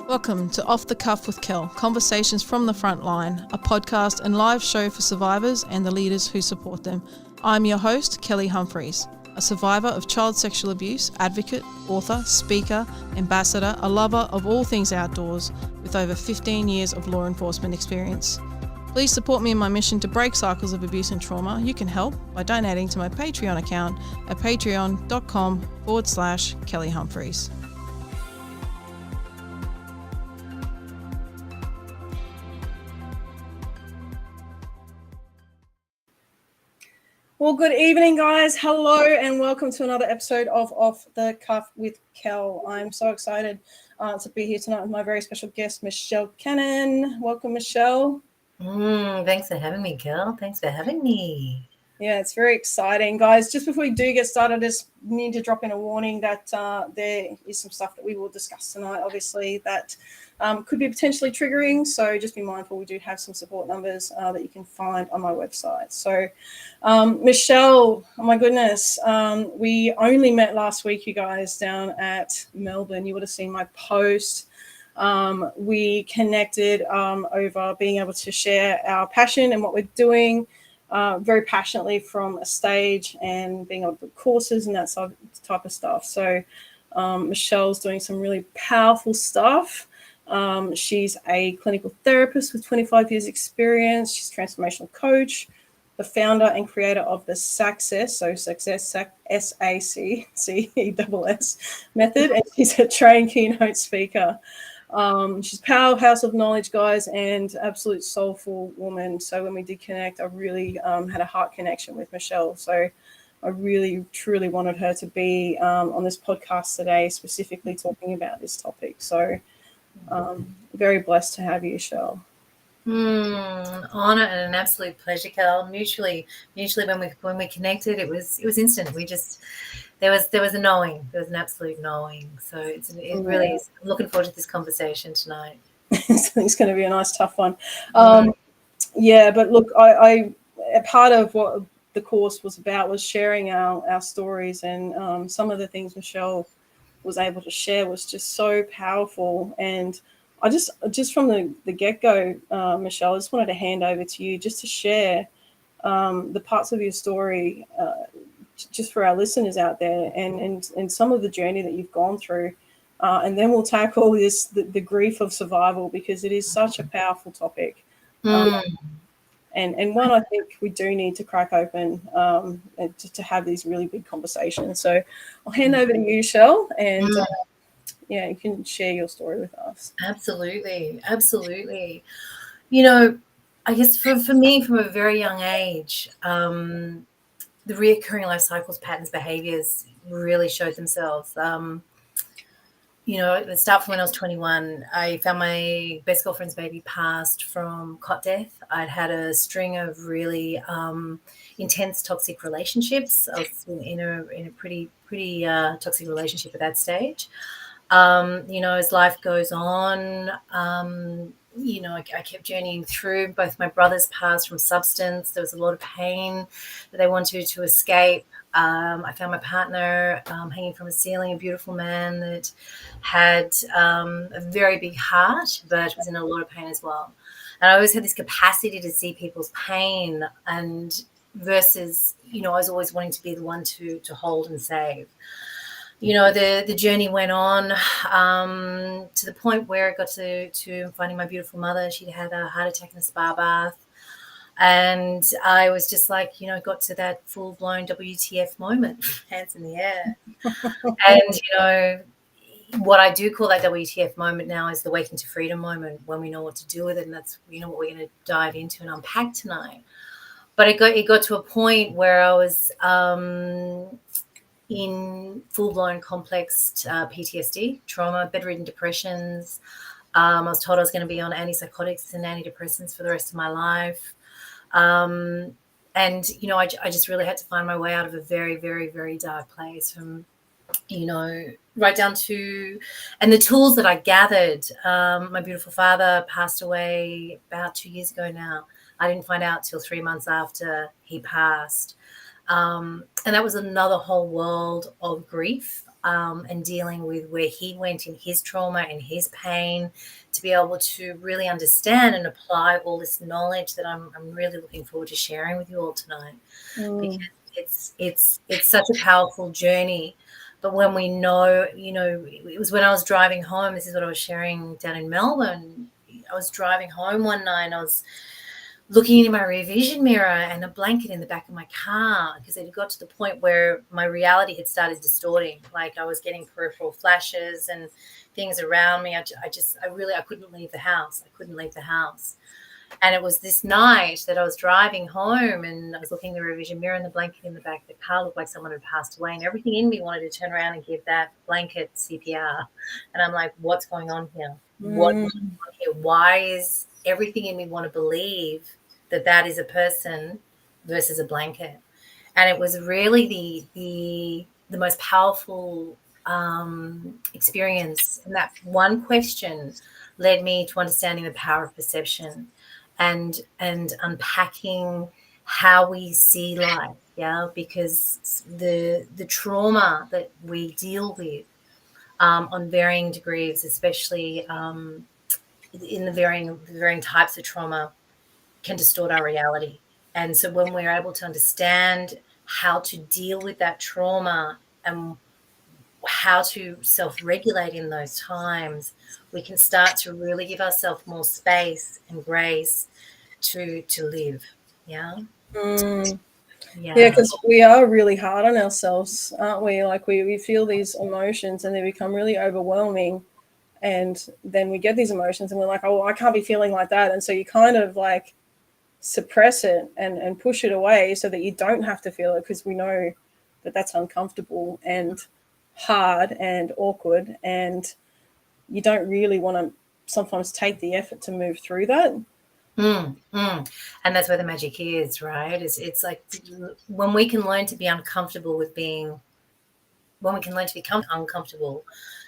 Welcome to Off the Cuff with Kel, Conversations from the Front Line, a podcast and live show for survivors and the leaders who support them. I'm your host, Kelly Humphries, a survivor of child sexual abuse, advocate, author, speaker, ambassador, a lover of all things outdoors, with over 15 years of law enforcement experience. Please support me in my mission to break cycles of abuse and trauma. You can help by donating to my Patreon account at patreon.com/Kelly Humphries. Well, good evening, guys. Hello, and welcome to another episode of Off the Cuff with Kel. I'm so excited to be here tonight with my very special guest, Michelle Cannan. Welcome, Michelle. Thanks for having me, Kel. Thanks for having me. Yeah, it's very exciting, guys. Just before we do get started, I just need to drop in a warning that there is some stuff that we will discuss tonight, obviously, that could be potentially triggering. So just be mindful. We do have some support numbers that you can find on my website. So, Michelle, oh my goodness, we only met last week, you guys, down at Melbourne. You would have seen my post. We connected over being able to share our passion and what we're doing very passionately from a stage and being able to do courses and that type of stuff. So Michelle's doing some really powerful stuff. She's a clinical therapist with 25 years experience. She's a transformational coach, the founder and creator of the SAccess, so SAccess, SACCESS method, and she's a trained keynote speaker. She's a powerhouse of knowledge, guys, and absolute soulful woman. So when we did connect, I really had a heart connection with Michelle. So I really, truly wanted her to be on this podcast today, specifically talking about this topic. So very blessed to have you, Michelle. Honor and an absolute pleasure, Kel. Mutually when we connected, it was instant. We just there was a knowing. There was an absolute knowing. So it really is. I'm looking forward to this conversation tonight. It's going to be a nice, tough one. Yeah, but look, I part of what the course was about was sharing our stories, and some of the things Michelle was able to share was just so powerful. And I just from the get-go, Michelle, I just wanted to hand over to you just to share the parts of your story just for our listeners out there and some of the journey that you've gone through. And then we'll tackle the grief of survival, because it is such a powerful topic. And one I think we do need to crack open and to have these really big conversations. So I'll hand over to you, Michelle, and you can share your story with us. Absolutely. You know, I guess for me, from a very young age, the reoccurring life cycles, patterns, behaviors really showed themselves. It started from when I was 21. I found my best girlfriend's baby passed from cot death. I'd had a string of really intense toxic relationships. I was in a pretty toxic relationship at that stage. As life goes on, I kept journeying through. Both my brothers passed from substance. There was a lot of pain that they wanted to escape. I found my partner hanging from a ceiling, a beautiful man that had a very big heart, but was in a lot of pain as well. And I always had this capacity to see people's pain, and versus, I was always wanting to be the one to hold and save. The journey went on to the point where it got to finding my beautiful mother. She'd had a heart attack in a spa bath. And I was just like, got to that full-blown WTF moment, hands in the air. And, what I do call that WTF moment now is the waking to freedom moment, when we know what to do with it. And that's, what we're going to dive into and unpack tonight. But it got to a point where I was in full-blown complex PTSD, trauma, bedridden depressions. I was told I was going to be on antipsychotics and antidepressants for the rest of my life. I just really had to find my way out of a very, very, very dark place, from, right down to, and the tools that I gathered. My beautiful father passed away about 2 years ago now. I didn't find out till 3 months after he passed. And that was another whole world of grief. and dealing with where he went in his trauma and his pain, to be able to really understand and apply all this knowledge that I'm really looking forward to sharing with you all tonight, because it's such a powerful journey. But when we know, it was when I was driving home, this is what I was sharing down in Melbourne. I was driving home one night and I was looking in my rear vision mirror and a blanket in the back of my car, because it had got to the point where my reality had started distorting. Like I was getting peripheral flashes and things around me. I couldn't leave the house. And it was this night that I was driving home and I was looking in the rear vision mirror and the blanket in the back of the car looked like someone had passed away, and everything in me wanted to turn around and give that blanket CPR. And I'm like, what's going on here? What's going on here? Why is everything in me want to believe that is a person versus a blanket? And it was really the most powerful experience. And that one question led me to understanding the power of perception and unpacking how we see life. Yeah, because the trauma that we deal with on varying degrees, especially in the varying types of trauma, can distort our reality. And so when we're able to understand how to deal with that trauma and how to self-regulate in those times, we can start to really give ourselves more space and grace to live. Yeah. Yeah, because we are really hard on ourselves, aren't we? Like we feel these emotions and they become really overwhelming, and then we get these emotions and we're like, oh, I can't be feeling like that. And so you kind of like suppress it and push it away so that you don't have to feel it, because we know that that's uncomfortable and hard and awkward, and you don't really want to sometimes take the effort to move through that. And that's where the magic is, right? It's like when we can learn to be uncomfortable with being, when we can learn to become uncomfortable,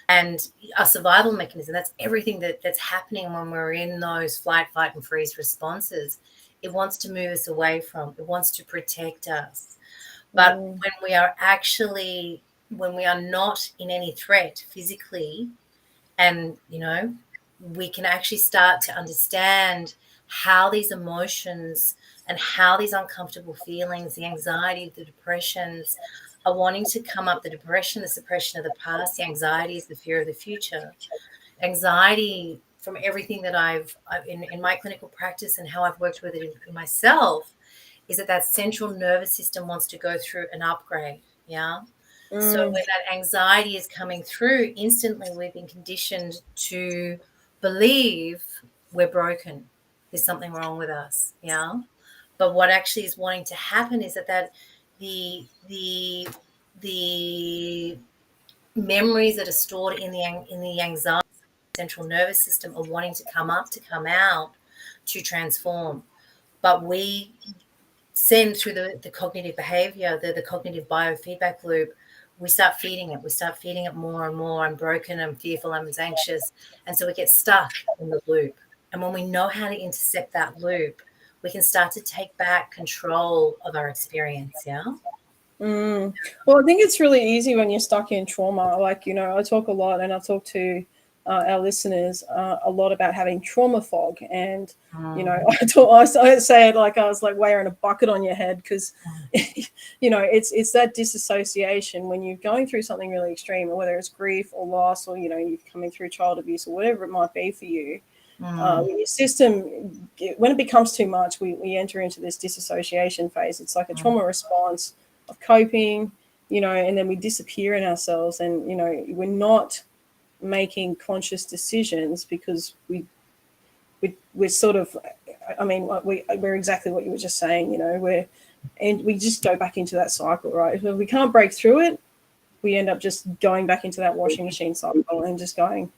and our survival mechanism, that's everything that's happening when we're in those flight, fight, and freeze responses. It wants to move us away from, it wants to protect us. But when we are not in any threat physically, and, we can actually start to understand how these emotions and how these uncomfortable feelings, the anxiety, the depressions are wanting to come up. The depression, the suppression of the past, the anxiety is the fear of the future. Anxiety, from everything that I've in my clinical practice and how I've worked with it in myself, is that central nervous system wants to go through an upgrade. Yeah. So when that anxiety is coming through, instantly we've been conditioned to believe we're broken. There's something wrong with us. Yeah. But what actually is wanting to happen is that the memories that are stored in the anxiety central nervous system are wanting to come out, to transform. But we send through the cognitive behavior, the cognitive biofeedback loop, we start feeding it more and more. I'm broken, I'm fearful, I'm anxious. And so we get stuck in the loop. And when we know how to intercept that loop, we can start to take back control of our experience. Yeah. Well, I think it's really easy when you're stuck in trauma. Like, I talk a lot, and I talk to our listeners a lot about having trauma fog. And, I say it like I was like wearing a bucket on your head, because, it's that disassociation when you're going through something really extreme, whether it's grief or loss, or, you're coming through child abuse or whatever it might be for you. Your system, when it becomes too much, we enter into this disassociation phase. It's like a trauma response of coping, and then we disappear in ourselves, and, we're not making conscious decisions because we're sort of, we're exactly what you were just saying, and we just go back into that cycle, right? If we can't break through it, we end up just going back into that washing machine cycle and just going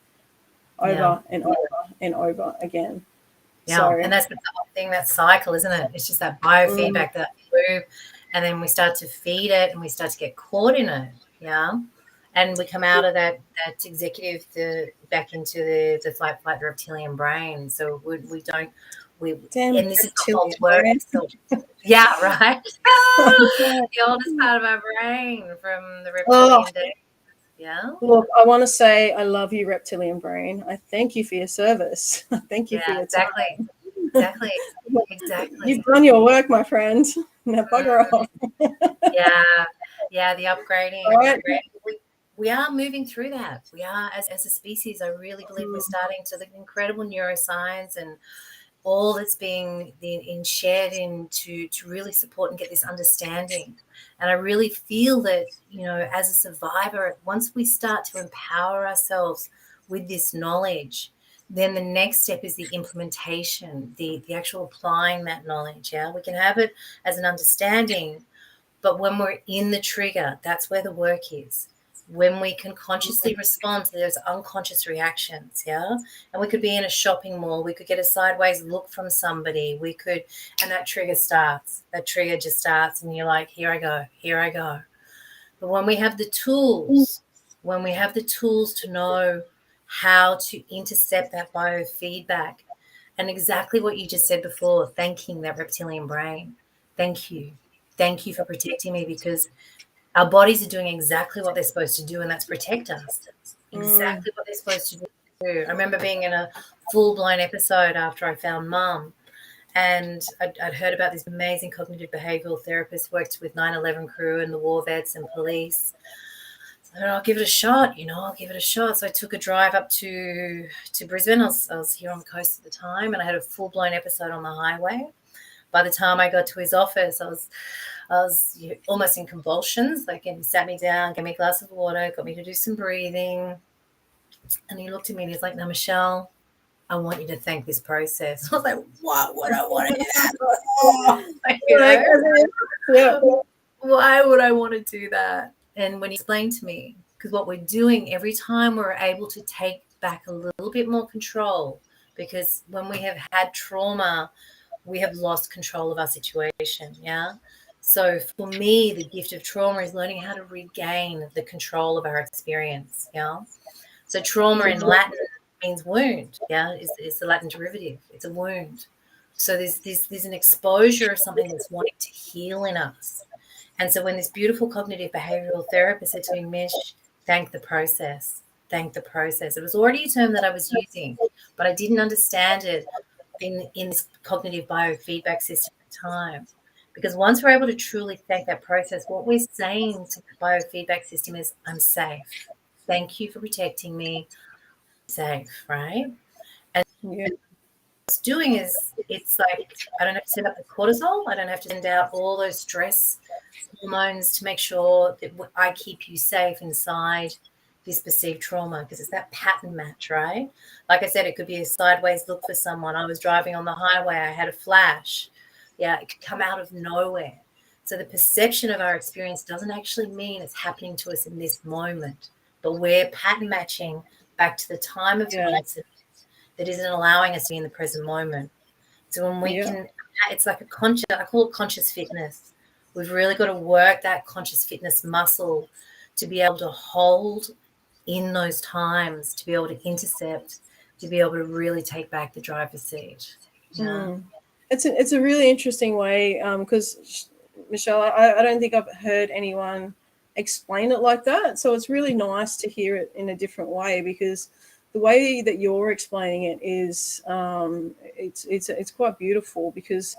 over and over and over again. Yeah, so, and that's the whole thing, that cycle, isn't it? It's just that biofeedback, that loop, and then we start to feed it and we start to get caught in it. Yeah. And we come out of that executive back into the flight reptilian brain. So we don't, and this is the whole work. So, yeah, right. The oldest part of our brain from the reptilian days. Yeah. Look, I want to say I love you, reptilian brain. I thank you for your service. Thank you for Yeah, your exactly. time. Exactly. You've Exactly. done your work, my friend. Now bugger Mm, off. yeah. Yeah. The upgrading. All The right. upgrading. We are moving through that. We are, as a species, I really believe we're starting to the incredible neuroscience and all that's being shared in to really support and get this understanding. And I really feel that, as a survivor, once we start to empower ourselves with this knowledge, then the next step is the implementation, the actual applying that knowledge. Yeah, we can have it as an understanding, but when we're in the trigger, that's where the work is. When we can consciously respond to those unconscious reactions, yeah? And we could be in a shopping mall, we could get a sideways look from somebody, and that trigger starts. That trigger just starts, and you're like, here I go, here I go. But when we have the tools, to know how to intercept that biofeedback, and exactly what you just said before, thanking that reptilian brain. Thank you. Thank you for protecting me, because our bodies are doing exactly what they're supposed to do, and that's protect us. Exactly what they're supposed to do. I remember being in a full-blown episode after I found Mum, and I'd heard about this amazing cognitive behavioural therapist, worked with 9/11 crew and the war vets and police. So I thought, I'll give it a shot, I'll give it a shot. So I took a drive up to Brisbane. I was here on the coast at the time, and I had a full-blown episode on the highway. By the time I got to his office, I was almost in convulsions. Like, and he sat me down, gave me a glass of water, got me to do some breathing. And he looked at me and he's like, "Now, Michelle, I want you to thank this process." I was like, "What would I want to do that for?" Yeah. Why would I want to do that? And when he explained to me, because what we're doing every time, we're able to take back a little bit more control, because when we have had trauma, we have lost control of our situation. Yeah. So for me, the gift of trauma is learning how to regain the control of our experience. Yeah. So trauma in Latin means wound. Yeah. It's the Latin derivative. It's a wound. So there's an exposure of something that's wanting to heal in us. And so when this beautiful cognitive behavioral therapist said to me, "Mish, thank the process. Thank the process." It was already a term that I was using, but I didn't understand it in this cognitive biofeedback system at the time. Because once we're able to truly thank that process, what we're saying to the biofeedback system is, "I'm safe. Thank you for protecting me. I'm safe," right? And Yeah. what's doing is, it's like, I don't have to send up the cortisol. I don't have to send out all those stress hormones to make sure that I keep you safe inside this perceived trauma, because it's that pattern match, right? Like I said, it could be a sideways look for someone. I was driving on the highway, I had a flash. Yeah, it could come out of nowhere. So the perception of our experience doesn't actually mean it's happening to us in this moment, but we're pattern matching back to the time of the incident that isn't allowing us to be in the present moment. So when we can, it's like I call it conscious fitness. We've really got to work that conscious fitness muscle to be able to hold in those times, to be able to intercept, to be able to really take back the driver's seat. Yeah. It's a really interesting way, because Michelle, I don't think I've heard anyone explain it like that. So it's really nice to hear it in a different way, because the way that you're explaining it is, it's quite beautiful, because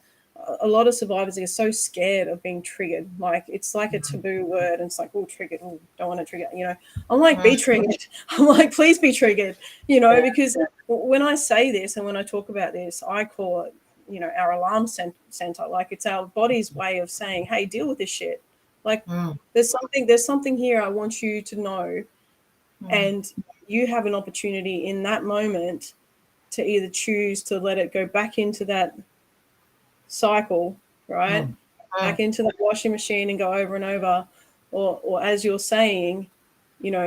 a lot of survivors are so scared of being triggered. Like, it's like a taboo word, and it's like, oh, triggered, oh, don't want to trigger. I'm like, be triggered. I'm like, please be triggered. Because when I say this and when I talk about this, I call it, our alarm center. Like, it's our body's way of saying, hey, deal with this shit. Like, there's something here I want you to know, and you have an opportunity in that moment to either choose to let it go back into that cycle, right? Back into the washing machine and go over and over, or as you're saying,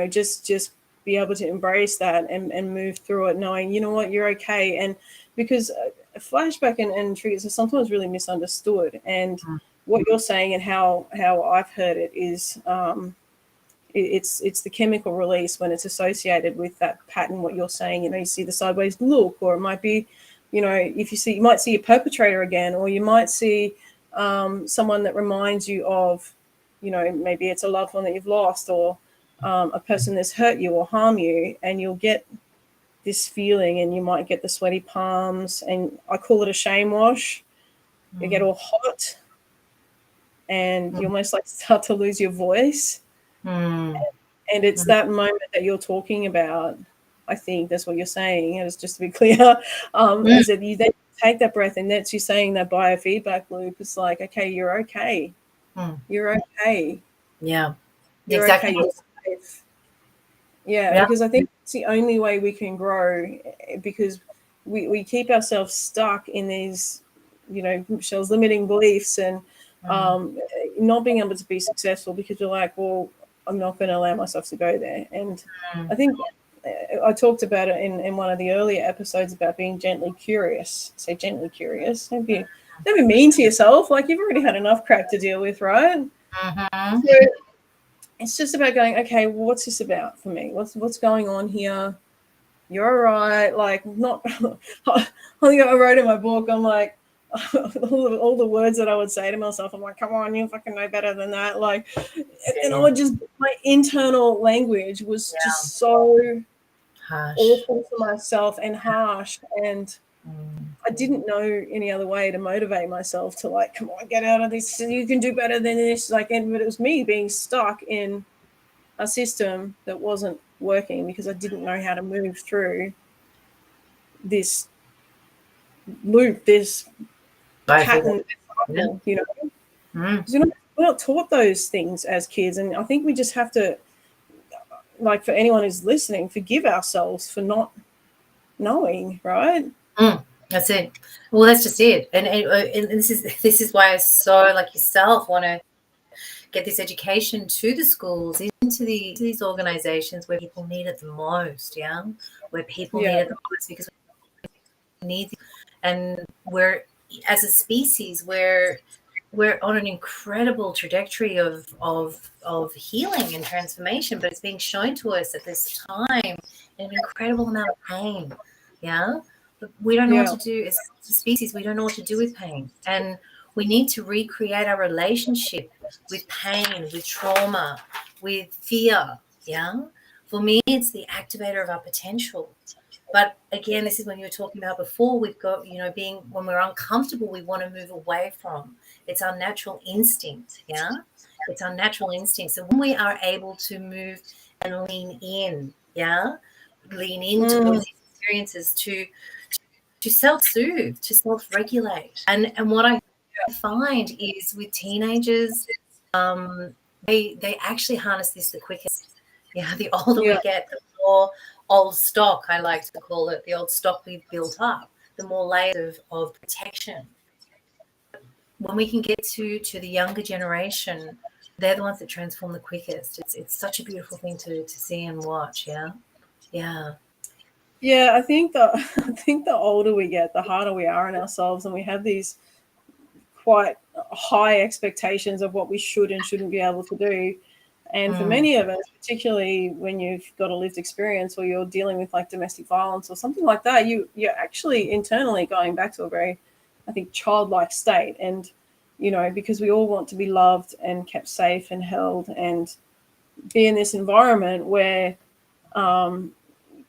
just be able to embrace that and move through it, knowing, what, you're okay. And because a flashback and triggers are sometimes really misunderstood, and what you're saying and how I've heard it is, it's the chemical release when it's associated with that pattern. What you're saying, you see the sideways look, or it might be, if you might see a perpetrator again, or you might see someone that reminds you of, maybe it's a loved one that you've lost, or a person that's hurt you or harm you, and you'll get this feeling, and you might get the sweaty palms, and I call it a shame wash. You get all hot, and you almost like start to lose your voice. And it's that moment that you're talking about. I think that's what you're saying. And it's just to be clear, is that you then take that breath, and that's you saying that biofeedback loop. It's like, okay, you're okay. You're okay. Yeah. You're Exactly. okay. You're safe. Yeah, because I think it's the only way we can grow, because we keep ourselves stuck in these, Michelle's limiting beliefs, and not being able to be successful because you're like, well, I'm not going to allow myself to go there. And I think I talked about it in one of the earlier episodes about being gently curious. Say gently curious. Don't be mean to yourself. Like, you've already had enough crap to deal with, right? So it's just about going, okay, well, what's this about for me? What's going on here? You're all right. Like, not. I think I wrote in my book, I'm like, all the words that I would say to myself, I'm like, come on, you fucking know better than that. Like, and I would just, my internal language was just so awful for myself and harsh. And I didn't know any other way to motivate myself to, like, come on, get out of this. You can do better than this. Like, but it was me being stuck in a system that wasn't working because I didn't know how to move through this loop, this pattern, you know. We're not taught those things as kids, and I think we just have to, like, for anyone who's listening, forgive ourselves for not knowing, right? That's it. Well, that's just it. And this is why I so, like yourself, want to get this education to the schools, into these organizations where people need it the most, where people need it the most, because we need it. And we're, as a species, we're on an incredible trajectory of healing and transformation, but it's being shown to us at this time in an incredible amount of pain. But we don't know what to do as a species. We don't know what to do with pain, and we need to recreate our relationship with pain, with trauma, with fear. For me, it's the activator of our potential. But again, this is when you were talking about before, we've got, being, when we're uncomfortable, we want to move away from. It's our natural instinct. It's our natural instinct. So when we are able to move and lean in, lean into those experiences, to self-soothe, to self-regulate. And what I find is with teenagers, they actually harness this the quickest. The older we get, the more old stock, I like to call it, the old stock we've built up, the more layers of protection. When we can get to the younger generation, they're the ones that transform the quickest. It's such a beautiful thing to see and watch. Yeah, I think the older we get, the harder we are on ourselves, and we have these quite high expectations of what we should and shouldn't be able to do. And for many of us, particularly when you've got a lived experience or you're dealing with like domestic violence or something like that, you're actually internally going back to a very, I think, childlike state. And, because we all want to be loved and kept safe and held and be in this environment where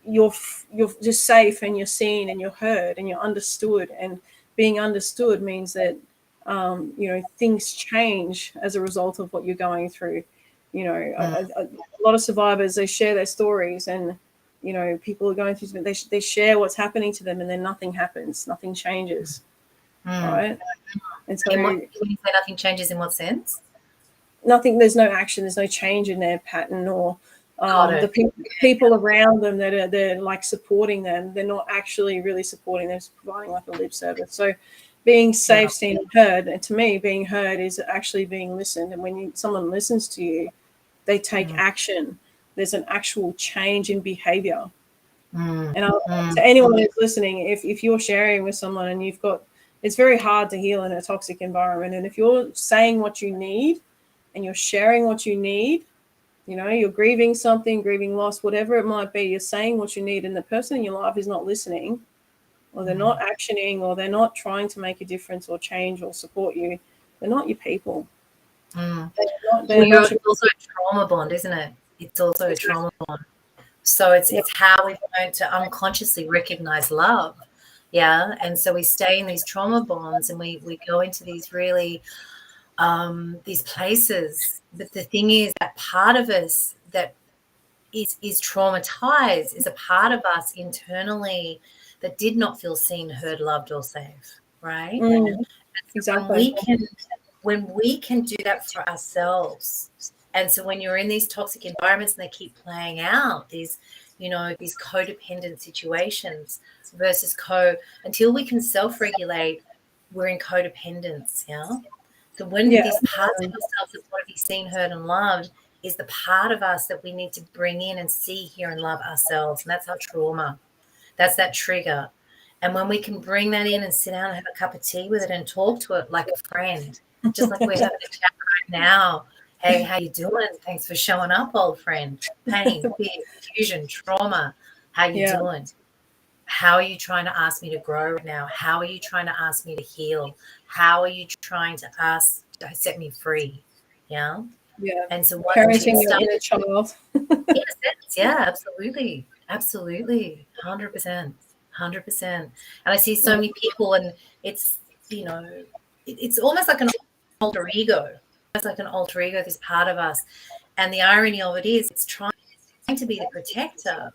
you're just safe and you're seen and you're heard and you're understood. And being understood means that, things change as a result of what you're going through. A lot of survivors, they share their stories, and people are going through, they share what's happening to them, and then nothing happens, nothing changes, right? And so when you say nothing changes, in what sense? Nothing. There's no action. There's no change in their pattern, or the people around them they're like supporting them. They're not actually really supporting them, providing like a lip service. So being safe, seen, and heard. And to me, being heard is actually being listened. And when someone listens to you, they take action. There's an actual change in behavior. And to anyone who's listening, if you're sharing with someone and it's very hard to heal in a toxic environment. And if you're saying what you need and you're sharing what you need, you're grieving something, grieving loss, whatever it might be, you're saying what you need, and the person in your life is not listening, or they're not actioning, or they're not trying to make a difference or change or support you, they're not your people. It's also a trauma bond, isn't it? it's also a trauma bond. So it's how we learn to unconsciously recognize love. Yeah. And so we stay in these trauma bonds and we go into these really these places. But the thing is that part of us that is traumatized is a part of us internally that did not feel seen, heard, loved, or safe. Right. Exactly. When we can do that for ourselves, and so when you're in these toxic environments and they keep playing out these, these codependent situations versus until we can self-regulate, we're in codependence. Yeah. So when these parts of ourselves that want to be seen, heard, and loved is the part of us that we need to bring in and see, hear, and love ourselves. And that's our trauma. That's that trigger. And when we can bring that in and sit down and have a cup of tea with it and talk to it like a friend, just like we're having a chat right now. Hey, how you doing? Thanks for showing up, old friend. Pain, fear, confusion, trauma. How you doing? How are you trying to ask me to grow right now? How are you trying to ask me to heal? How are you trying to set me free? Yeah. Yeah. And so parenting your inner child. Yeah, absolutely. Absolutely. 100%. 100%. And I see so many people, and it's, it's almost like an alter ego. It's like an alter ego, this part of us. And the irony of it is it's trying to be the protector,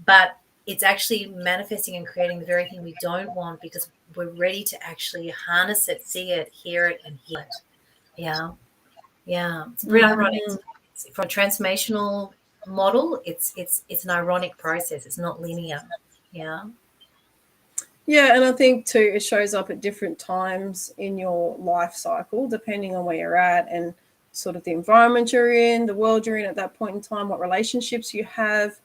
but it's actually manifesting and creating the very thing we don't want because we're ready to actually harness it, see it, hear it, and heal it. Yeah. Yeah. It's pretty ironic. From a transformational model, it's an ironic process. It's not linear. Yeah. Yeah, and I think too, it shows up at different times in your life cycle, depending on where you're at and sort of the environment you're in, the world you're in at that point in time, what relationships you have.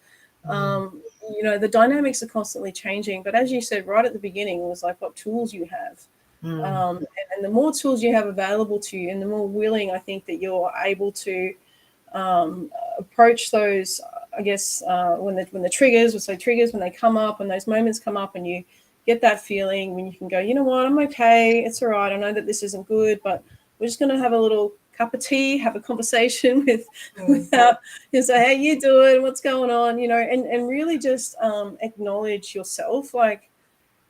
The dynamics are constantly changing. But as you said right at the beginning, it was like what tools you have. And the more tools you have available to you, and the more willing I think that you're able to approach those, I guess, when the triggers, when they come up, when those moments come up and you get that feeling, when you can go, you know what, I'm okay, it's all right, I know that this isn't good, but we're just going to have a little cup of tea, have a conversation without say, how you doing, what's going on, and really just acknowledge yourself. Like,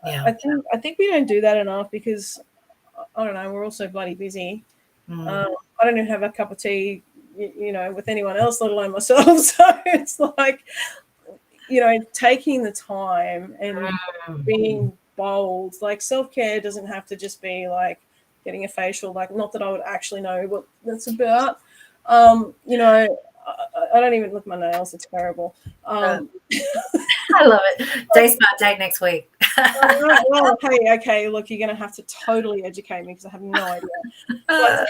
I think we don't do that enough because, I don't know, we're all so bloody busy. I don't even have a cup of tea, with anyone else, let alone myself. So it's like, taking the time and being bold. Like, self-care doesn't have to just be like getting a facial. Like, not that I would actually know what that's about. I don't even look at my nails. It's terrible. I love it. Day Smart date next week. Well, hey, okay, look, you're going to have to totally educate me because I have no idea. But,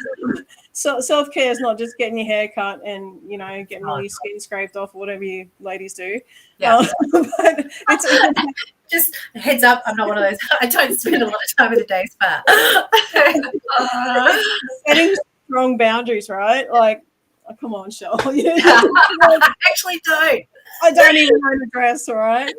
so self-care is not just getting your hair cut and, getting all your skin scraped off, whatever you ladies do. Yeah. But it's just heads up, I'm not one of those. I don't spend a lot of time at a day spa. Setting strong boundaries, right? Like, oh, come on, Shell. I actually don't. I don't even know the dress, all right?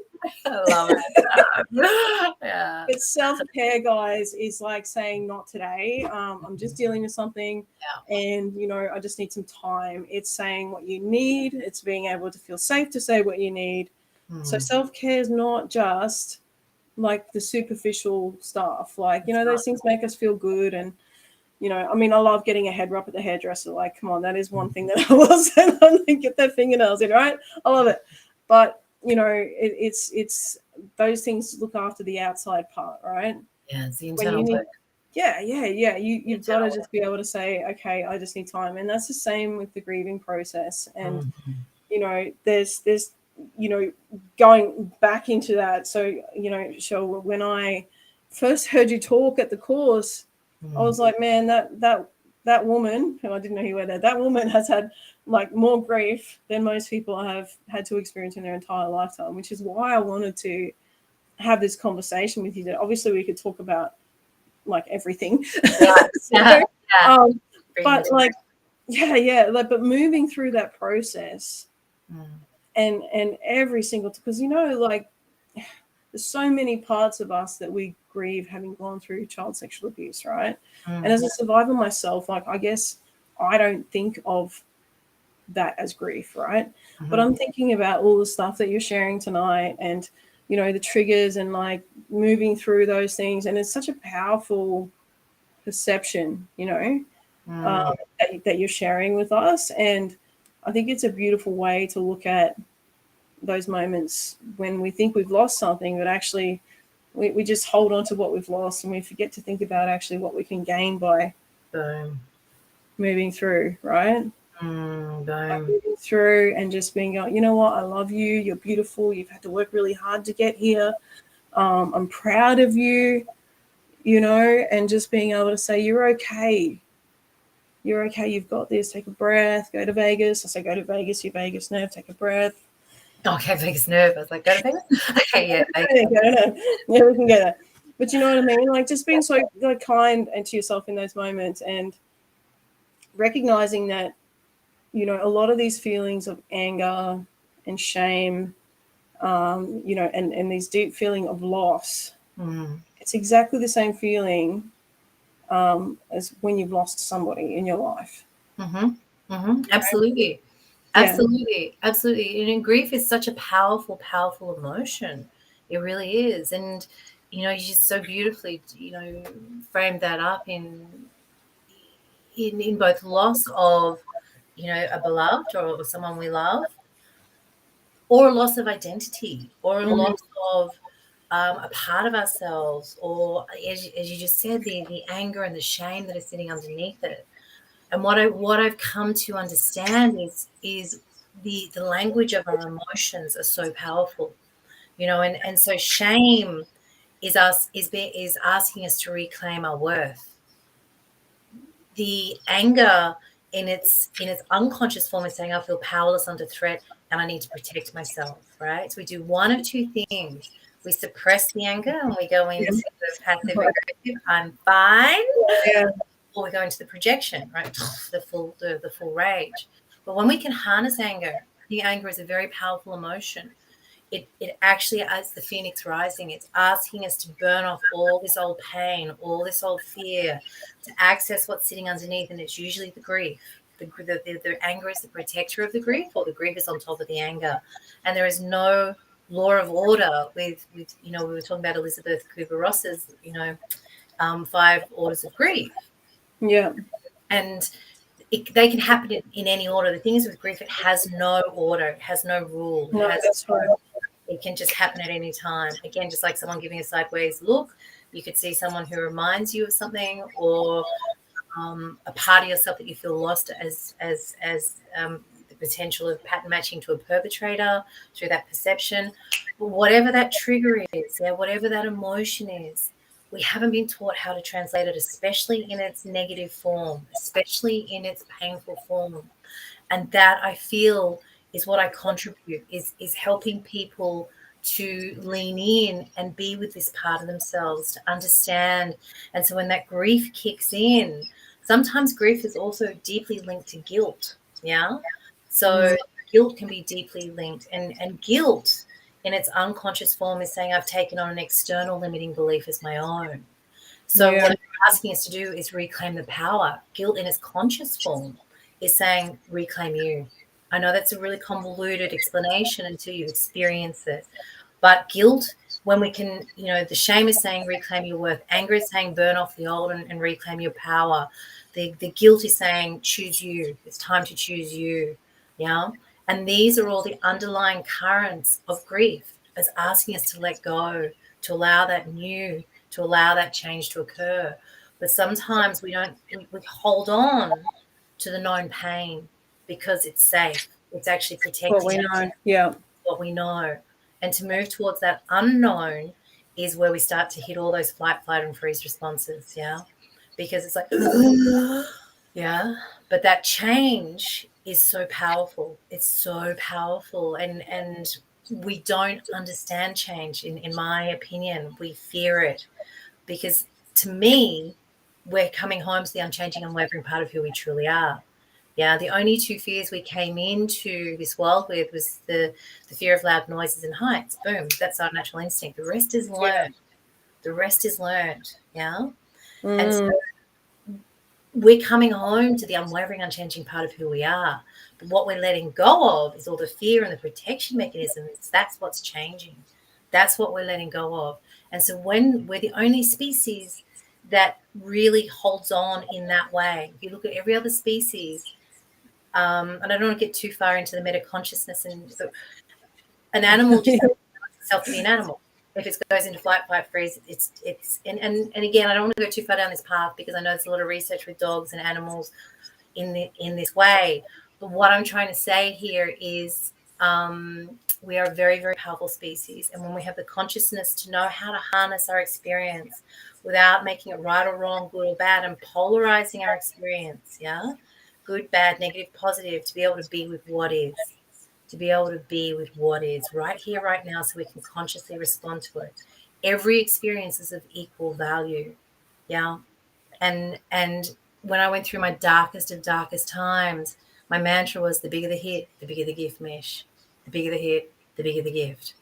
I love it. Yeah. But self-care, guys, is like saying not today. I'm just dealing with something, and I just need some time. It's saying what you need. It's being able to feel safe to say what you need. So self-care is not just like the superficial stuff. Like, those things make us feel good, and I love getting a head rub at the hairdresser. Like, come on, that is one thing that I will say. Get that fingernails in, right? I love it. But it's those things look after the outside part, right? Yeah, it's the internal work. You've got to just be able to say, okay, I just need time. And that's the same with the grieving process. And there's going back into that. So Michelle, when I first heard you talk at the course, I was like, man, that woman, and I didn't know you were there, that woman has had like more grief than most people have had to experience in their entire lifetime, which is why I wanted to have this conversation with you. That obviously we could talk about like everything. But like, but moving through that process and every single, because like there's so many parts of us that we grieve having gone through child sexual abuse, right? And as a survivor myself, like, I guess I don't think of that as grief, right? Mm-hmm. But I'm thinking about all the stuff that you're sharing tonight, and the triggers, and like moving through those things, and it's such a powerful perception, that you're sharing with us. And I think it's a beautiful way to look at those moments when we think we've lost something, but actually we just hold on to what we've lost, and we forget to think about actually what we can gain by moving through, right? By moving through and just being, you know what, I love you, you're beautiful, you've had to work really hard to get here, I'm proud of you, and just being able to say, you're okay, you've got this, take a breath, go to Vegas. I say go to Vegas, your vagus nerve, take a breath. Okay, vagus nerve. I was like, go to Vegas? Okay, yeah. Yeah, we can get that. But you know what I mean? Like, just being so kind and to yourself in those moments, and recognizing that, a lot of these feelings of anger and shame, and these deep feeling of loss, it's exactly the same feeling as when you've lost somebody in your life. Absolutely. Absolutely. Absolutely. And grief is such a powerful, powerful emotion. It really is. And, you just so beautifully, framed that up in both loss of, a beloved or someone we love, or a loss of identity, or a loss of a part of ourselves, or as you just said, the anger and the shame that is sitting underneath it. And what I've come to understand is the language of our emotions are so powerful, and so shame is asking us to reclaim our worth. The anger in its unconscious form is saying, I feel powerless under threat and I need to protect myself, right? So we do one of two things. We suppress the anger and we go into the passive aggressive, I'm fine. Or we go into the projection, right? The full rage. But when we can harness anger, I think anger is a very powerful emotion. It actually, as the phoenix rising, it's asking us to burn off all this old pain, all this old fear, to access what's sitting underneath, and it's usually the grief. The anger is the protector of the grief, or the grief is on top of the anger. And there is no law of order with we were talking about Elizabeth Kubler-Ross's 5 orders of grief. Yeah. And they can happen in any order. The thing is with grief, it has no order, it has no rule. It can just happen at any time. Again, just like someone giving a sideways look, you could see someone who reminds you of something, or a part of yourself that you feel lost as the potential of pattern matching to a perpetrator through that perception. But whatever that trigger is, whatever that emotion is, we haven't been taught how to translate it, especially in its negative form, especially in its painful form. And that, I feel, is what I contribute, is helping people to lean in and be with this part of themselves, to understand. And so when that grief kicks in, sometimes grief is also deeply linked to guilt. Yeah. So guilt can be deeply linked, and guilt in its unconscious form is saying, I've taken on an external limiting belief as my own. So what you're asking us to do is reclaim the power. Guilt in its conscious form is saying, reclaim you. I know that's a really convoluted explanation until you experience it. But guilt, when we can, the shame is saying reclaim your worth. Anger is saying burn off the old and reclaim your power. The guilt is saying choose you. It's time to choose you. Yeah. And these are all the underlying currents of grief, as asking us to let go, to allow that new, to allow that change to occur. But sometimes we hold on to the known pain because it's safe. It's actually protecting what we know. Yeah. What we know. And to move towards that unknown is where we start to hit all those flight, and freeze responses. Yeah. Because it's like, yeah. But that change is so powerful. It's so powerful. And we don't understand change, in my opinion. We fear it because, to me, we're coming home to the unchanging, unwavering part of who we truly are. Yeah, the only 2 fears we came into this world with was the fear of loud noises and heights. Boom, that's our natural instinct. The rest is learned. The rest is learned. Yeah. And so we're coming home to the unwavering, unchanging part of who we are. But what we're letting go of is all the fear and the protection mechanisms. That's what's changing. That's what we're letting go of. And so when we're the only species that really holds on in that way, if you look at every other species, and I don't want to get too far into the meta consciousness, but an animal just allows itself to be an animal. If it goes into flight, fight, freeze, and again, I don't want to go too far down this path because I know there's a lot of research with dogs and animals in this way. But what I'm trying to say here is we are a very, very powerful species. And when we have the consciousness to know how to harness our experience without making it right or wrong, good or bad, and polarizing our experience, yeah, good, bad, negative, positive, to be able to be with what is, to be able to be with what is right here, right now, so we can consciously respond to it. Every experience is of equal value. Yeah. And when I went through my darkest of darkest times, my mantra was the bigger the hit, the bigger the gift, Mish. The bigger the hit, the bigger the gift.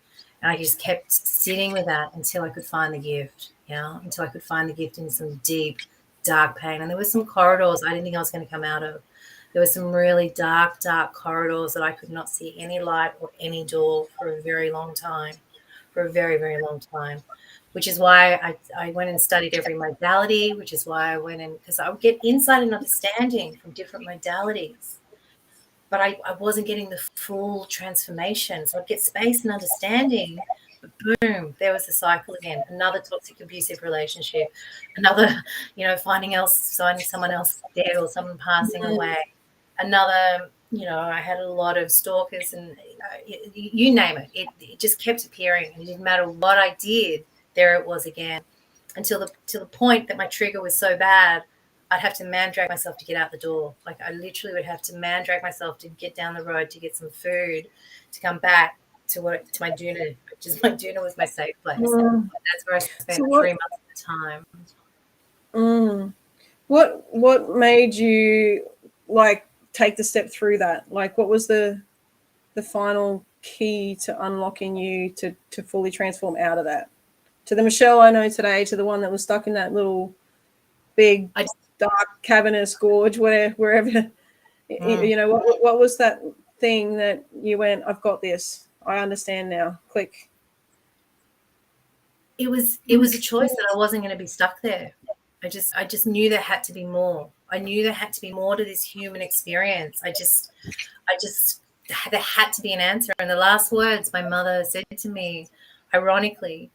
And I just kept sitting with that until I could find the gift, until I could find the gift in some deep, dark pain. And there were some corridors I didn't think I was going to come out of. There were some really dark, dark corridors that I could not see any light or any door for a very long time, for a very, very long time. Which is why I went and studied every modality, which is why I went in, because I would get insight and understanding from different modalities. But I wasn't getting the full transformation. So I'd get space and understanding, but boom, there was the cycle again. Another toxic, abusive relationship, another, finding someone else dead or someone passing away. Another, I had a lot of stalkers and you name it. It just kept appearing. And it didn't matter what I did, there it was again, until the point that my trigger was so bad, I'd have to man drag myself to get out the door. Like I literally would have to man drag myself to get down the road to get some food, to come back to my doona, which is my doona was my safe place. That's where I spent 3 months at the time. What made you take the step through that? Like, what was the final key to unlocking you to fully transform out of that? To the Michelle I know today, to the one that was stuck in that little big dark cavernous gorge, wherever. What was that thing that you went, I've got this, I understand now, click? It was a choice that I wasn't going to be stuck there. I just knew there had to be more. I knew there had to be more to this human experience. There had to be an answer. And the last words my mother said to me, ironically,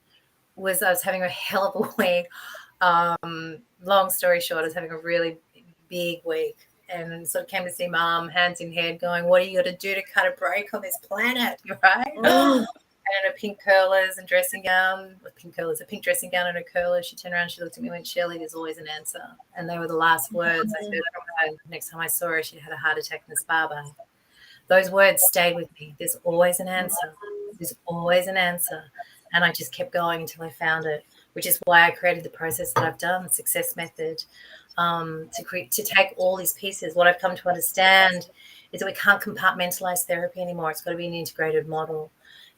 was I was having a hell of a week. Long story short, I was having a really big week and sort of came to see Mum, hands in head, going, what are you going to do to cut a break on this planet, right? And in a pink curlers and dressing gown, a pink dressing gown and a curler, she turned around, she looked at me and went, Shelley, there's always an answer. And they were the last words I said from her. Next time I saw her, she'd had a heart attack in the spa bag. Those words stayed with me. There's always an answer. There's always an answer. And I just kept going until I found it, which is why I created the process that I've done, the SAccess method, to take all these pieces. What I've come to understand is that we can't compartmentalize therapy anymore. It's got to be an integrated model.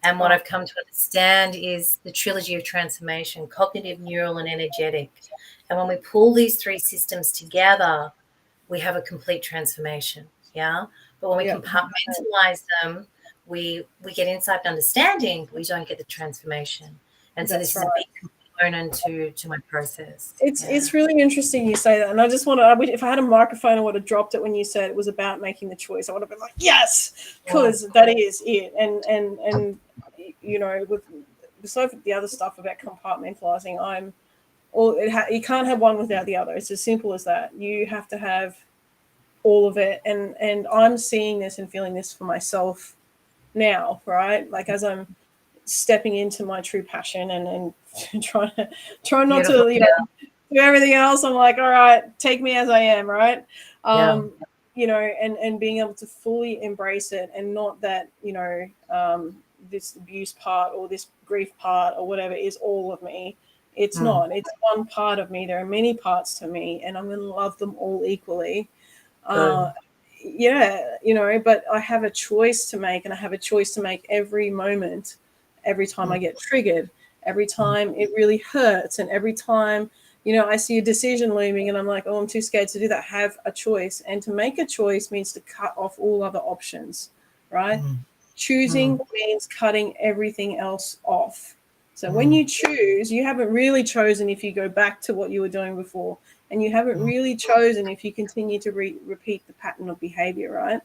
And what I've come to understand is the trilogy of transformation: cognitive, neural, and energetic. And when we pull these three systems together, we have a complete transformation. Yeah. But when we compartmentalize them, we get insight and understanding, but we don't get the transformation. And so this is a big component to my process. It's really interesting you say that. And I just if I had a microphone, I would have dropped it when you said it was about making the choice. I would have been like, yes, because that is it. And with besides the other stuff about compartmentalizing, you can't have one without the other. It's as simple as that. You have to have all of it. And I'm seeing this and feeling this for myself now, right? Like as I'm stepping into my true passion and trying not to do everything else. I'm like, all right, take me as I am, right? And being able to fully embrace it, and not that this abuse part or this grief part or whatever is all of me. It's not. It's one part of me. There are many parts to me, and I'm going to love them all equally. But I have a choice to make, and I have a choice to make every moment, every time I get triggered, every time it really hurts, and every time, I see a decision looming and I'm like, oh, I'm too scared to do that. Have a choice. And to make a choice means to cut off all other options, right? Choosing means cutting everything else off. So when you choose, you haven't really chosen if you go back to what you were doing before. And you haven't really chosen if you continue to repeat the pattern of behavior, right?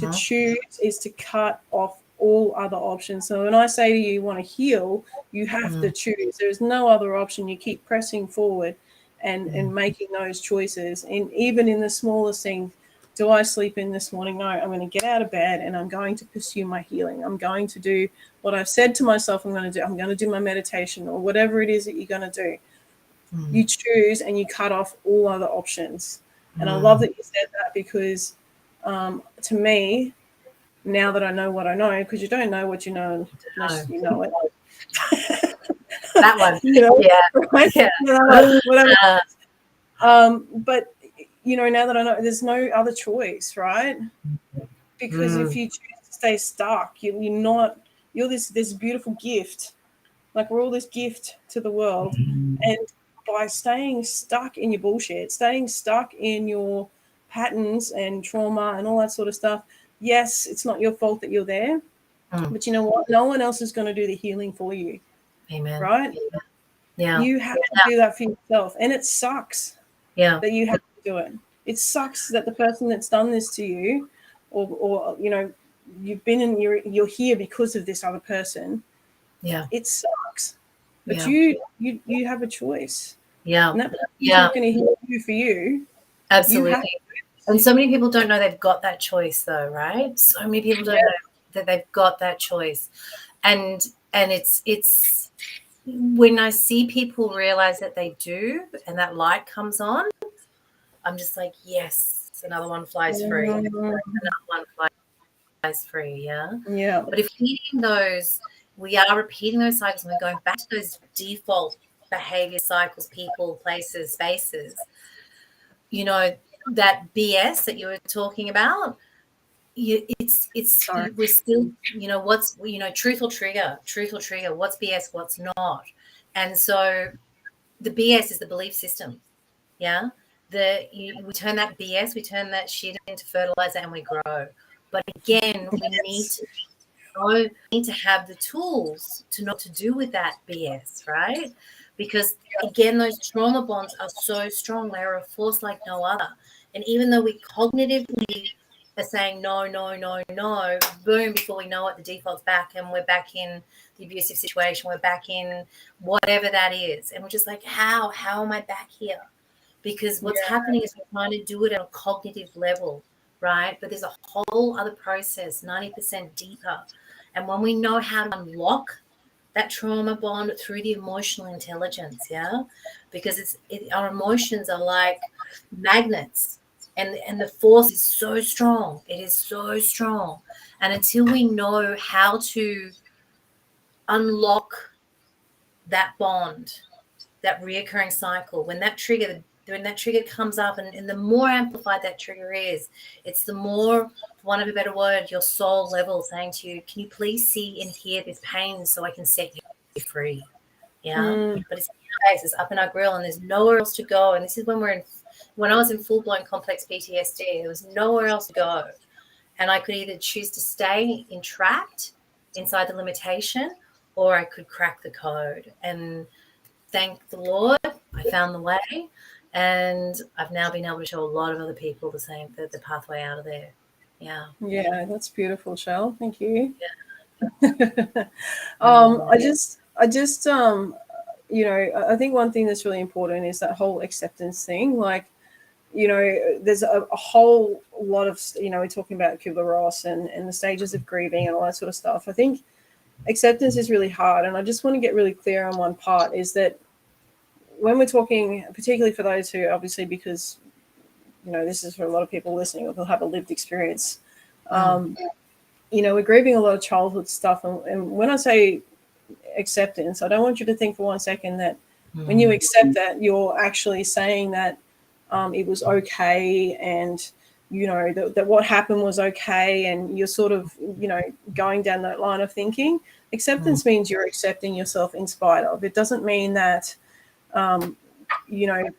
To choose is to cut off all other options. So when I say to you, you want to heal, you have to choose. There's no other option. You keep pressing forward and making those choices. And even in the smallest thing, do I sleep in this morning? No, I'm going to get out of bed and I'm going to pursue my healing. I'm going to do what I've said to myself I'm going to do. I'm going to do my meditation or whatever it is that you're going to do. You choose and you cut off all other options. And I love that you said that because to me, now that I know what I know, because you don't know what you know unless you know it. That one. Right? Yeah. But, now that I know, there's no other choice, right? Because if you choose to stay stuck, you're this beautiful gift. Like we're all this gift to the world. And by staying stuck in your bullshit, staying stuck in your patterns and trauma and all that sort of stuff, yes, it's not your fault that you're there. But you know what? No one else is going to do the healing for you. Amen. Right? Yeah. You have to do that for yourself. And it sucks that you have to do it. It sucks that the person that's done this to you or you've been in you're here because of this other person. Yeah. It sucks. But you have a choice. Yeah. And that person's not going to heal you for you. Absolutely. And so many people don't know they've got that choice though, right? So many people don't know that they've got that choice. And it's when I see people realize that they do and that light comes on, I'm just like, yes, another one flies free. Another one flies free, yeah? Yeah. But if we are repeating those cycles and we're going back to those default behavior cycles, people, places, spaces, that BS that you were talking about, we're still, what's, truth or trigger, what's BS, what's not. And so the BS is the belief system. Yeah. We turn that BS, we turn that shit into fertilizer and we grow. But again, we need to have the tools to know what to do with that BS, right? Because again, those trauma bonds are so strong. They're a force like no other. And even though we cognitively are saying no, boom, before we know it, the default's back and we're back in the abusive situation. We're back in whatever that is. And we're just like, how am I back here? Because what's happening is we're trying to do it at a cognitive level, right? But there's a whole other process, 90% deeper. And when we know how to unlock that trauma bond through the emotional intelligence, because our emotions are like magnets, and the force is so strong. It is so strong. And until we know how to unlock that bond, that reoccurring cycle, when that trigger comes up, and the more amplified that trigger is, it's the more, for want of a better word, your soul level saying to you, can you please see and hear this pain so I can set you free? But it's in our face, it's up in our grill, and there's nowhere else to go. And this is when I was in full-blown complex PTSD, there was nowhere else to go. And I could either choose to stay entrapped inside the limitation, or I could crack the code. And thank the Lord, I found the way. And I've now been able to show a lot of other people the pathway out of there. Yeah. Yeah, that's beautiful, Shell. Thank you. Yeah. I think one thing that's really important is that whole acceptance thing. Like, there's a whole lot of, we're talking about Kubler-Ross and the stages of grieving and all that sort of stuff. I think acceptance is really hard. And I just want to get really clear on one part, is that when we're talking, particularly for those who, obviously, because, this is for a lot of people listening, or they'll have a lived experience. We're grieving a lot of childhood stuff. And when I say acceptance, I don't want you to think for 1 second that when you accept that, you're actually saying that it was okay, and, that what happened was okay, and you're sort of, going down that line of thinking. Acceptance means you're accepting yourself in spite of. It doesn't mean that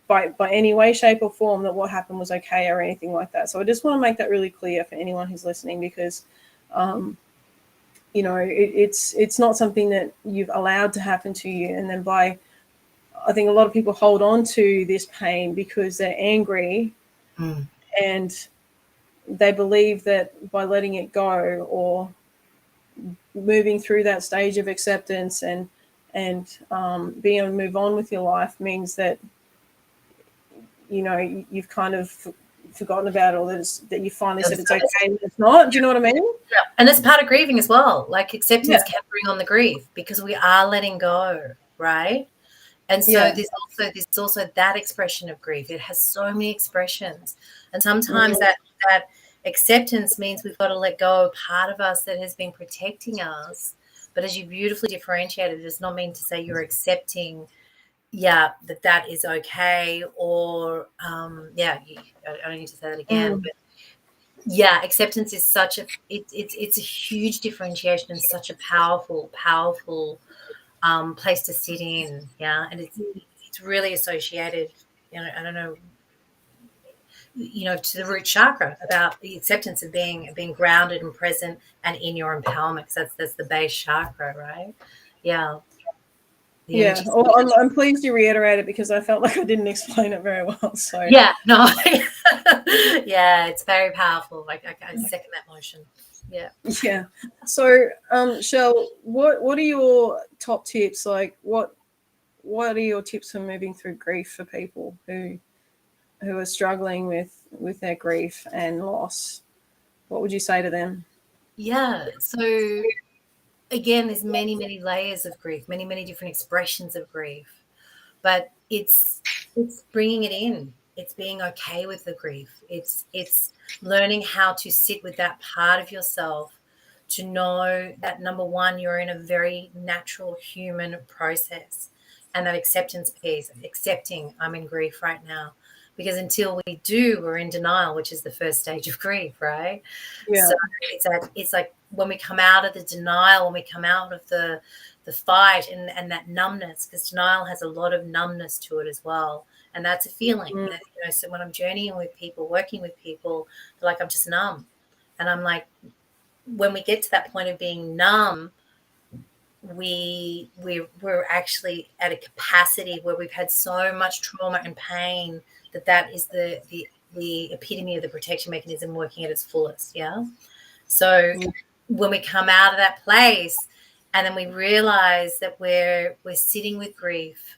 by any way, shape, or form that what happened was okay or anything like that. So I just want to make that really clear for anyone who's listening, because it's not something that you've allowed to happen to you. And then I think a lot of people hold on to this pain because they're angry and they believe that by letting it go or moving through that stage of acceptance and being able to move on with your life means that you've kind of forgotten about it, or that you finally said it's okay and it's not. Do you know what I mean? Yeah. And that's part of grieving as well. Like acceptance can bring on the grief because we are letting go, right? And so there's also that expression of grief. It has so many expressions. And sometimes that acceptance means we've got to let go of part of us that has been protecting us. But as you beautifully differentiated, it does not mean to say you're accepting, that is okay, or I don't need to say that again. But acceptance is such a it's a huge differentiation and such a powerful place to sit in, and it's really associated, I don't know, to the root chakra, about the acceptance of being grounded and present and in your empowerment, because that's the base chakra, right? Well, I'm pleased you reiterated, because I felt like I didn't explain it very well. So it's very powerful. Like I second that motion. So Shell, what are your top tips? Like what are your tips for moving through grief for people who are struggling with their grief and loss? What would you say to them? So again, there's many layers of grief, many different expressions of grief, but it's bringing it in. It's being okay with the grief. It's learning how to sit with that part of yourself, to know that, number one, you're in a very natural human process, and that acceptance piece, accepting I'm in grief right now. Because until we do, we're in denial, which is the first stage of grief, right? So it's like when we come out of the denial, when we come out of the fight and that numbness, because denial has a lot of numbness to it as well. And that's a feeling. So when I'm journeying with people, working with people, they're like, I'm just numb. And I'm like, when we get to that point of being numb, we're actually at a capacity where we've had so much trauma and pain that is the epitome of the protection mechanism working at its fullest. So when we come out of that place and then we realize that we're sitting with grief,